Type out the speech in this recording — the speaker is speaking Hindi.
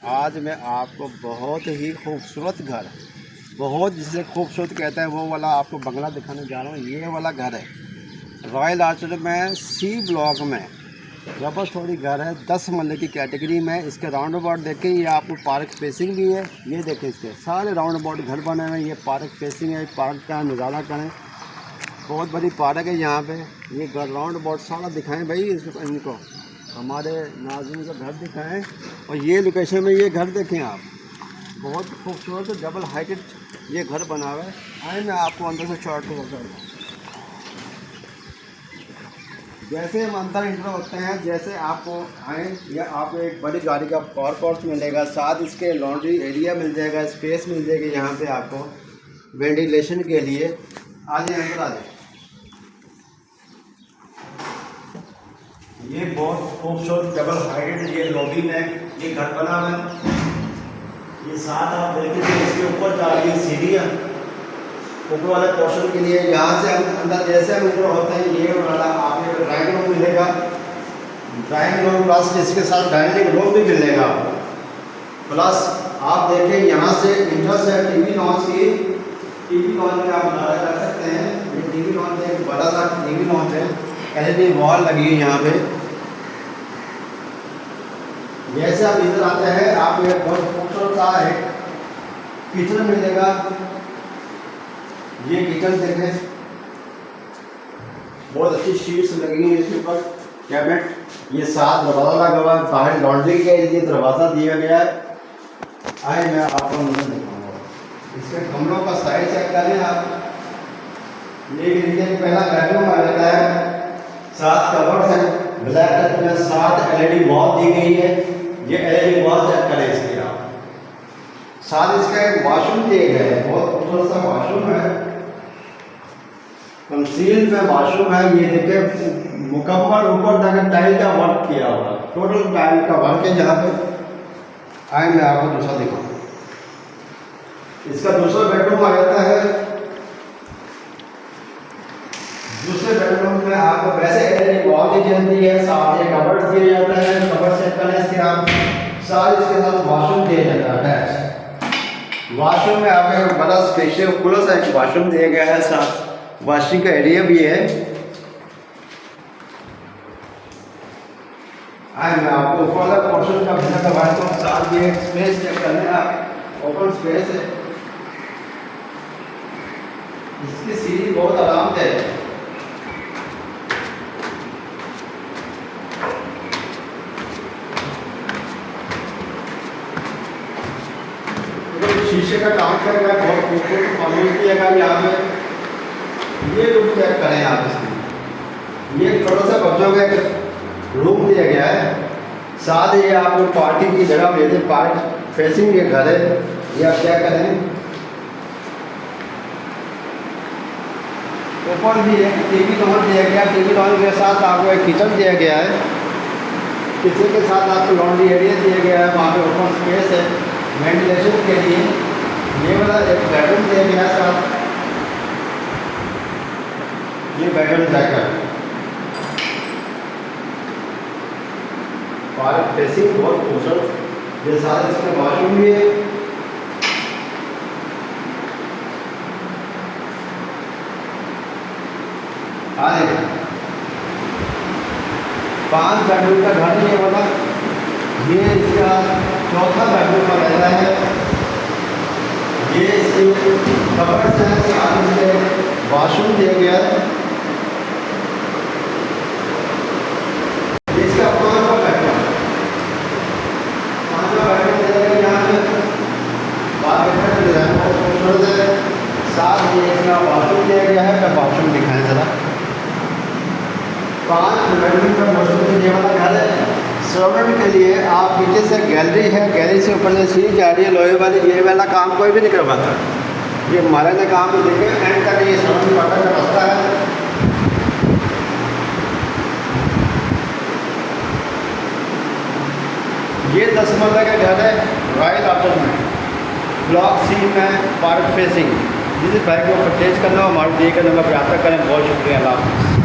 आज मैं आपको बहुत ही खूबसूरत घर, बहुत जिसे खूबसूरत कहते हैं वो वाला आपको बंगला दिखाने जा रहा हूँ। ये वाला घर है रॉयल आर्चर में सी ब्लॉक में, डबल स्टोरी घर है, 10 मरले की कैटेगरी में। इसके राउंड अबाउट देखें, ये आपको पार्क फेसिंग भी है। ये देखें इसके सारे राउंड अबाउट घर बने हुए हैं। ये पार्क फेसिंग है, पार्क का नज़ारा करें। बहुत बड़ी पार्क है यहाँ पे। ये घर राउंड अबाउट सारा दिखाएं भाई इनको, हमारे नाज़रीन का घर दिखाएं। और ये लोकेशन में ये घर देखें आप, बहुत खूबसूरत डबल हाइटेड ये घर बना हुआ है। आए मैं आपको अंदर से शॉर्ट को बता दूँ। जैसे हम अंदर इंटर होते हैं, जैसे आपको आए या आपको एक बड़ी गाड़ी का पावर पोर्च मिलेगा, साथ इसके लॉन्ड्री एरिया मिल जाएगा, स्पेस मिल जाएगी यहाँ पे आपको वेंटिलेशन के लिए। आ जाए अंदर आ जाए। ये बहुत खूबसूरत डबल हाइटेड ये लॉबी में ये घर बना हुआ है। ये साथ आप देखेंगे इसके ऊपर जा रही है सीढ़ियाँ ऊपर वाले पोर्शन के लिए। यहाँ से हम अंदर जैसे हम ऊपर होते हैं, ये वाला आपको ड्राइंग रूम मिलेगा, ड्राइंग रूम प्लस इसके साथ डाइनिंग रूम भी मिलेगा। प्लस आप देखें यहाँ से इंट्रेंस है टीवी लॉन्च की। टीवी लॉन्च में आप नज़ारा कर सकते हैं। ये टीवी लॉन्च है, एक बड़ा सा टीवी लॉन्च है, एलईडी वॉल लगी है यहाँ पे। जैसे आप इधर आते हैं, आप ये बहुत खूबसूरत सा है किचन मिलेगा। ये किचन देखें, बहुत अच्छी शीट्स लगी है इसके ऊपर, कैबिनेट। ये साथ दरवाज़ा लगा हुआ है, बाहर लॉन्ड्री के लिए दरवाज़ा दिया गया है। आए मैं आपको नजर दिखाऊंगा। इसके कमरों का साइज चेक करें आप। ये पहला बेडरूम आ जाता है, 7 कवर्स हैं ब्लैक कलर में, 7 एलईडी वॉल दी गई है। ये एलईडी वॉल चेक करें इसके आप। साथ इसका एक वॉशरूम दिए गए हैं, बहुत खूबसूरत सा वॉशरूम है, कंसील में वॉशरूम है। ये देखिए मुकम्मल ऊपर तक टाइल का वर्क किया हुआ, टोटल टाइल का वर्क है यहाँ पे। आए मैं आपको दूसरा दिखाऊँ। इसका दूसरा बेडरूम आ जाता है। दूसरे बेडरूम में आपको वैसे एलईडी वॉल दी जाती है, साथ ये कबर्ड दिया जाता है। कबर्ड सेट करने से आप साथ इसके साथ वॉशरूम दिया जाता है। वॉशरूम में आपको बड़ा स्पेशियल खुला सा एक वॉशरूम दिया गया है, साथ वॉशिंग का एरिया भी है। आए मैं आपको ऊपर वाला पोर्शन का भिन्न करवाता हूँ। साथ ये स्पेस चेक करने आप, ओपन स्पेस है। इसकी सीढ़ी बहुत आरामदेह है। शीशे का काम करेगा, बहुत खूबसूरत फॉर्मेट किएगा यहाँ पे। ये रूम चेक करें आप इसमें। ये छोटा सा बच्चों का एक रूम दिया गया है, साथ ये आपको पार्टी की जगह मिलती है। पार्क फेसिंग ये घर है। ये आप क्या करें, ऊपर भी एक टीवी लॉन्च दिया गया। टीवी लॉन्च के साथ आपको एक किचन दिया गया है। किचन के साथ आपको लॉन्ड्री एरिया दिया गया है, वहाँ पे ओपन स्पेस है वेंटिलेशन के लिए। ये वाला एक बेडरूम दिया गया है साथ। ये बेडरूम जाकर पार्क फेसिंग बहुत खूबसूरत। ये सारे इसमें वॉशरूम भी है। आगे 5 बेडरूम का घर ये वाला। ये इसका चौथा बेडरूम का रहता है। ये इसके कबर्ड से साथ इसके वॉशरूम दिया गया है। इसका 5वां बेडरूम दिया यहाँ पे खूबसूरत है। साथ ये इसका वॉशरूम दिया गया है। मैं वॉशरूम दिखाएं ज़रा। 5 बेडरूम का वॉशरूम ये वाला घर है। सर्वेंट के लिए आप नीचे से गैलरी है, गैलरी से ऊपर से सीढ़ी जा रही है लोहे वाली। ये वाला काम कोई भी नहीं करवाता, ये हमारे ने काम तो देखे एंड तक। ये सर्वेंट क्वार्टर का रास्ता है। ये 10 मरला का घर है रॉयल आर्चर में, ब्लॉक सी में, पार्क फेसिंग। जिस भाई को परचेज करना हो हमारे दिए का नंबर पर आता करें। बहुत शुक्रिया, अल्लाह हाफ़िज़।